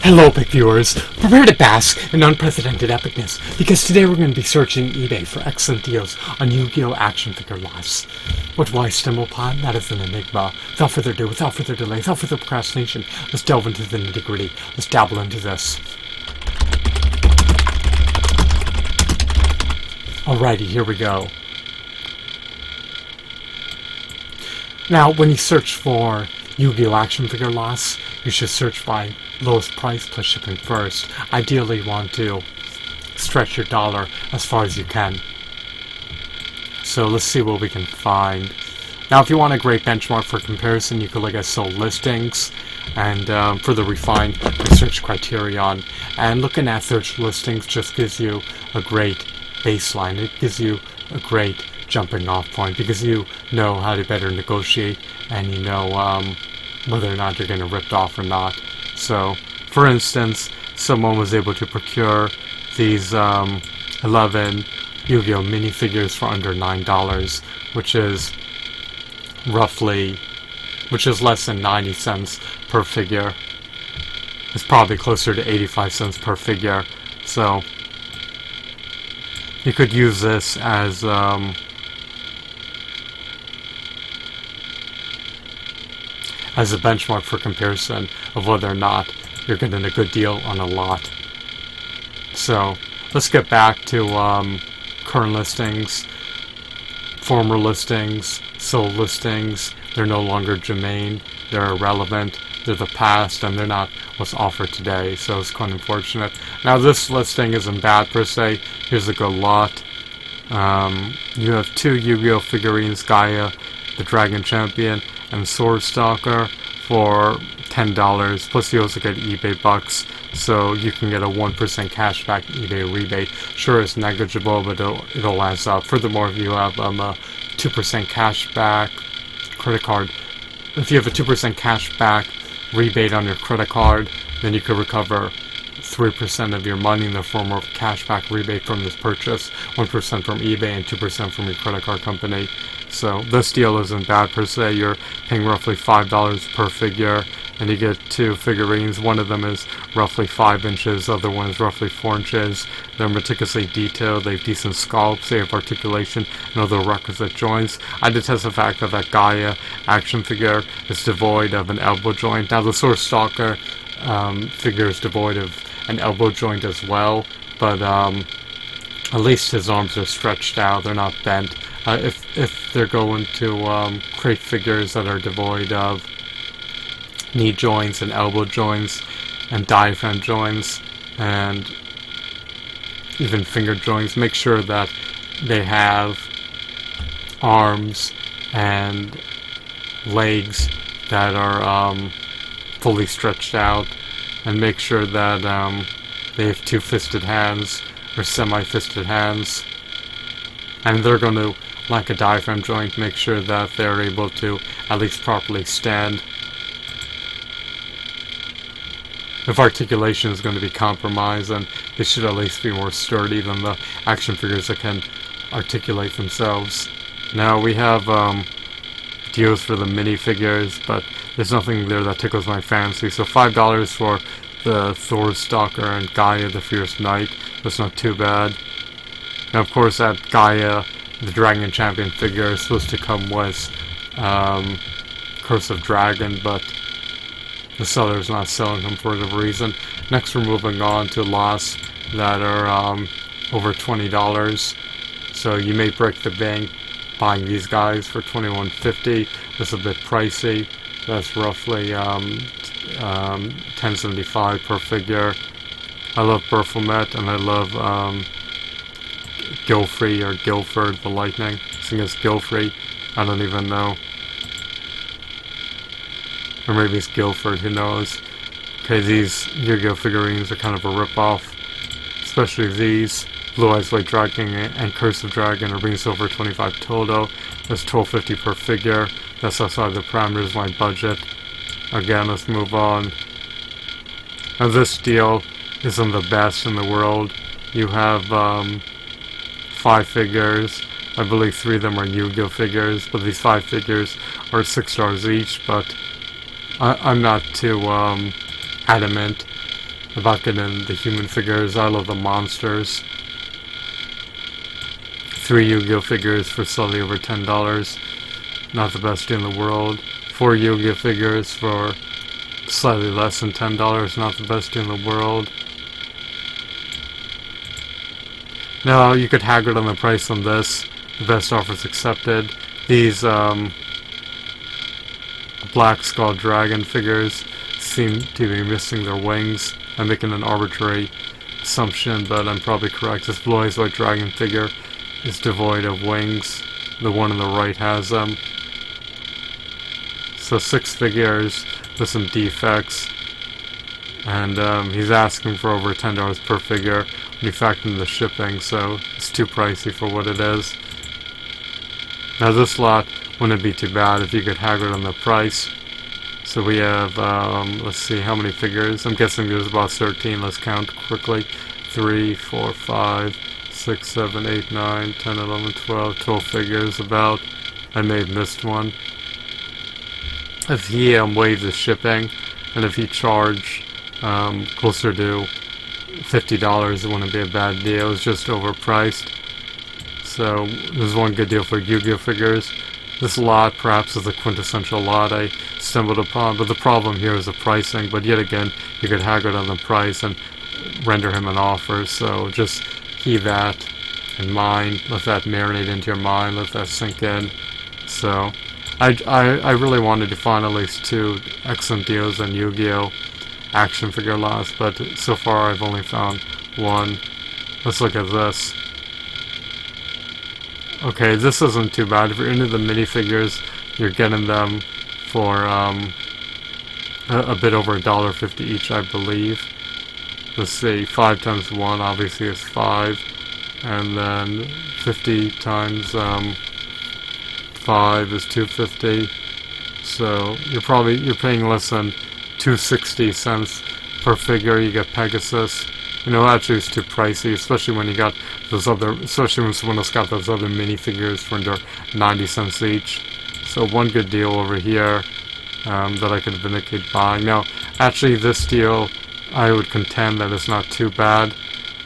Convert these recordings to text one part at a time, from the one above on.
Hello, big viewers. Prepare to bask in unprecedented epicness, because today we're going to be searching eBay for excellent deals on Yu-Gi-Oh! Action figure lots. But why stumble upon? That is an enigma. Without further ado, without further delay, without further procrastination, let's delve into the nitty-gritty. Let's dabble into this. Alrighty, here we go. Now, when you search for Yu-Gi-Oh! Action figure loss, you should search by lowest price plus shipping first. Ideally, you want to stretch your dollar as far as you can. So let's see what we can find. Now, if you want a great benchmark for comparison, you can look at sold listings and further refine your search criterion. And looking at search listings just gives you a great baseline. It gives you a great jumping off point because you know how to better negotiate and you know whether or not you're getting ripped off or not. So, for instance, someone was able to procure these 11 Yu-Gi-Oh! Minifigures for under $9, which is less than 90 cents per figure. It's probably closer to 85 cents per figure. So, you could use this as a benchmark for comparison of whether or not you're getting a good deal on a lot. So let's get back to current listings, former listings, sold listings. They're no longer germane, they're irrelevant, they're the past, and they're not what's offered today, so it's quite unfortunate. Now this listing isn't bad per se. Here's a good lot. You have two Yu-Gi-Oh! Figurines, Gaia, the Dragon Champion, and Sword Stalker for $10, plus you also get eBay bucks, so you can get a 1% cashback eBay rebate. Sure, it's negligible, but it'll add up. Furthermore, if you have a 2% cashback credit card, if you have a 2% cashback rebate on your credit card, then you could recover 3% of your money in the form of cashback rebate from this purchase, 1% from eBay and 2% from your credit card company. So this deal isn't bad per se. You're paying roughly $5 per figure, and you get two figurines. One of them is roughly 5 inches, the other one is roughly 4 inches. They're meticulously detailed, they have decent sculpts, they have articulation and other requisite joints. I detest the fact that that Gaia action figure is devoid of an elbow joint. Now the Sword Stalker figure is devoid of an elbow joint as well, but at least his arms are stretched out, they're not bent. If they're going to create figures that are devoid of knee joints and elbow joints and diaphragm joints and even finger joints, make sure that they have arms and legs that are fully stretched out, and make sure that they have two-fisted hands or semi-fisted hands, and they're going to lack a diaphragm joint. Make sure that they're able to at least properly stand. If articulation is going to be compromised, then they should at least be more sturdy than the action figures that can articulate themselves. Now we have deals for the minifigures, but there's nothing there that tickles my fancy. So $5 for the Sword Stalker and Gaia the Fierce Knight. That's not too bad. Now of course that Gaia the Dragon Champion figure is supposed to come with Curse of Dragon, but the seller's not selling them for whatever reason. Next we're moving on to lots that are over $20. So you may break the bank buying these guys for $21.50. That's a bit pricey. That's roughly $10.75 per figure. I love Baphomet and I love Gilfrey or Guilford the Lightning. I think it's Gilfrey. I don't even know. Or maybe it's Guilford, who knows. Okay, these Yu-Gi-Oh! Figurines are kind of a rip-off. Especially these. Blue Eyes White Dragon and Curse of Dragon are being sold for $25 total. That's $12.50 per figure. That's outside the parameters of my budget. Again, let's move on. Now this deal isn't the best in the world. You have 5 figures. I believe 3 of them are Yu-Gi-Oh! Figures, but these 5 figures are $6 each, but I'm not too adamant about getting the human figures. I love the monsters. 3 Yu-Gi-Oh figures for slightly over $10. Not the best deal in the world. 4 Yu-Gi-Oh figures for slightly less than $10. Not the best deal in the world. Now, you could haggle on the price on this. The best offers accepted. These Black Skull Dragon figures seem to be missing their wings. I'm making an arbitrary assumption, but I'm probably correct. This Blue Eyes White Dragon figure is devoid of wings. The one on the right has them. So 6 figures with some defects. And he's asking for over $10 per figure when you factor in the shipping, so it's too pricey for what it is. Now this lot wouldn't be too bad if you could haggle on the price. So we have, let's see how many figures. I'm guessing there's about 13. Let's count quickly. 3, 4, 5, 6, 7, 8, 9, 10, 11, 12 figures about. I may have missed one. If he waived the shipping, and if he charged closer to $50, it wouldn't be a bad deal. It's just overpriced. So there's one good deal for Yu-Gi-Oh figures. This lot perhaps is a quintessential lot I stumbled upon, but the problem here is the pricing. But yet again, you could haggle on the price and render him an offer. So just keep that in mind. Let that marinate into your mind. Let that sink in. So I really wanted to find at least 2 excellent deals on Yu-Gi-Oh action figure lots, but so far I've only found 1. Let's look at this. Okay, this isn't too bad. If you're into the minifigures, you're getting them for a bit over $1.50 each, I believe. Let's see, 5 times 1 obviously is 5, and then 50 times 5 is $2.50. So you're paying less than 260 cents per figure. You get Pegasus. You know, actually it's too pricey, especially when you got those other, especially when someone else got those other minifigures for under 90 cents each. So one good deal over here that I could vindicate buying. Now, actually this deal, I would contend that it's not too bad.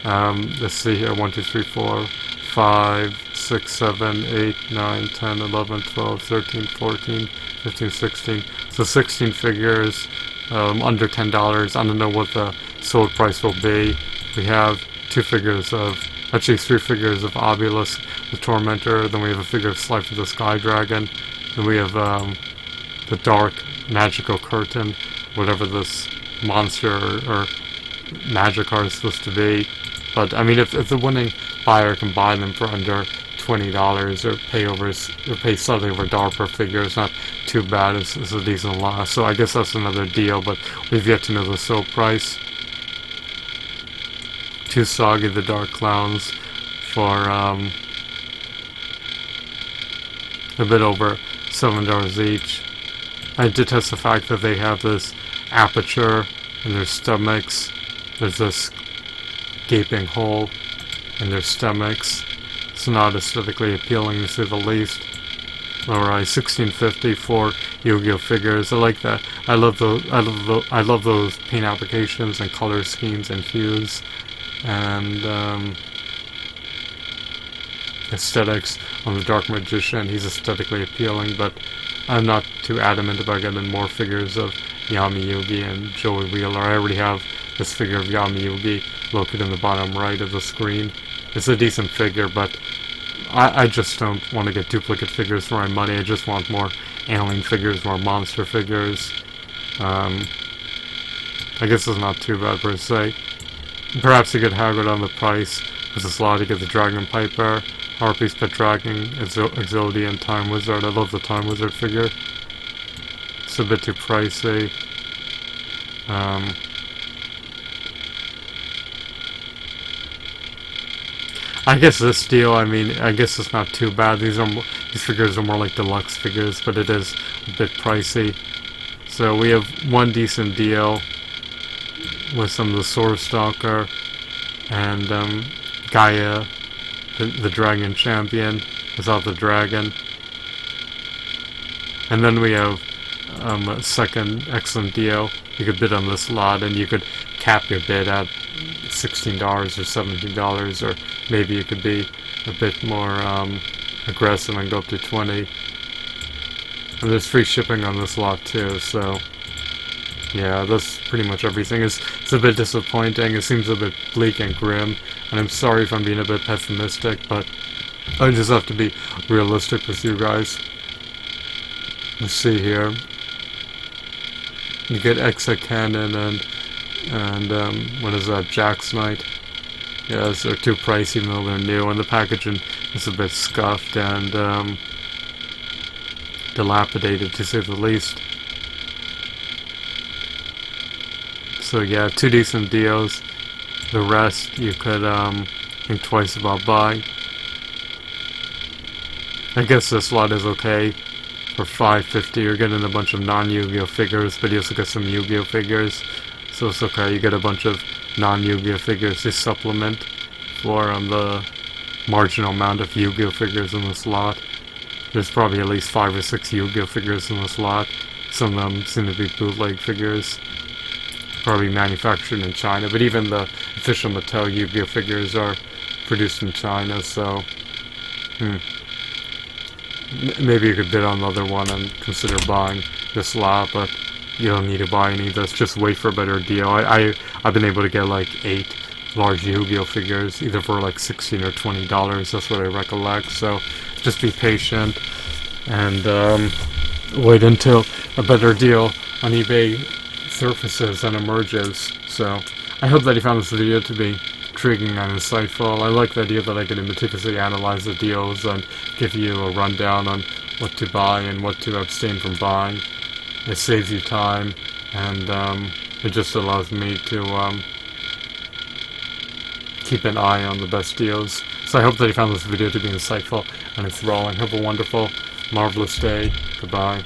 Let's see here, 1, 2, 3, 4, 5, 6, 7, 8, 9, 10, 11, 12, 13, 14, 15, 16. So 16 figures, under $10. I don't know what the sold price will be. We have 2 figures of, actually 3 figures of Obelisk, the Tormentor. Then we have a figure of Slifer the Sky Dragon. Then we have the Dark Magical Curtain, whatever this monster or magic card is supposed to be. But I mean, if the winning buyer can buy them for under $20 or pay slightly over $1 per figure, it's not too bad. It's a decent loss. So I guess that's another deal, but we've yet to know the sold price. 2 Soggy the Dark Clowns for a bit over $7 each. I detest the fact that they have this aperture in their stomachs. There's this gaping hole in their stomachs. It's not aesthetically appealing, to say the least. Alright, $16.50 for Yu-Gi-Oh figures. I like that. I love those paint applications and color schemes and hues and aesthetics on the Dark Magician. He's aesthetically appealing, but I'm not too adamant about getting more figures of Yami Yugi and Joey Wheeler. I already have this figure of Yami Yugi located in the bottom right of the screen. It's a decent figure, but I just don't want to get duplicate figures for my money. I just want more alien figures, more monster figures. I guess it's not too bad per se. Perhaps you could haggle on the price, because it's a lot to get the Dragon Piper, Harpy's Pet Dragon, Exodian Time Wizard. I love the Time Wizard figure. It's a bit too pricey. I guess this deal, I mean, I guess it's not too bad. These figures are more like deluxe figures, but it is a bit pricey. So we have one decent deal with some of the Sword Stalker and Gaia, the Dragon Champion, without the dragon. And then we have a second excellent deal. You could bid on this lot, and you could cap your bid at $16 or $17, or maybe you could be a bit more aggressive and go up to 20. And there's free shipping on this lot too, so yeah, that's pretty much everything. It's a bit disappointing. It seems a bit bleak and grim, and I'm sorry if I'm being a bit pessimistic, but I just have to be realistic with you guys. Let's see here. You get Exa Cannon and what is that, Jack's Knight. Yes, they're too pricey even though they're new, and the packaging is a bit scuffed and dilapidated to say the least. So yeah, 2 decent deals. The rest you could think twice about buying. I guess this lot is okay. For $5.50 you're getting a bunch of non-Yu-Gi-Oh figures, but you also get some Yu-Gi-Oh figures. So it's okay, you get a bunch of non-Yu-Gi-Oh figures to supplement for the marginal amount of Yu-Gi-Oh figures in this lot. There's probably at least 5 or 6 Yu-Gi-Oh figures in this lot. Some of them seem to be bootleg figures, probably manufactured in China, but even the official Mattel Yu-Gi-Oh figures are produced in China, so maybe you could bid on the other one and consider buying this lot, but you don't need to buy any of this, just wait for a better deal. I've been able to get like 8 large Yu-Gi-Oh figures, either for like $16 or $20, that's what I recollect, so just be patient and wait until a better deal on eBay surfaces and emerges. So I hope that you found this video to be intriguing and insightful. I like the idea that I can meticulously analyze the deals and give you a rundown on what to buy and what to abstain from buying. It saves you time, and it just allows me to keep an eye on the best deals. So I hope that you found this video to be insightful and enthralling. Have a wonderful, marvelous day. Goodbye.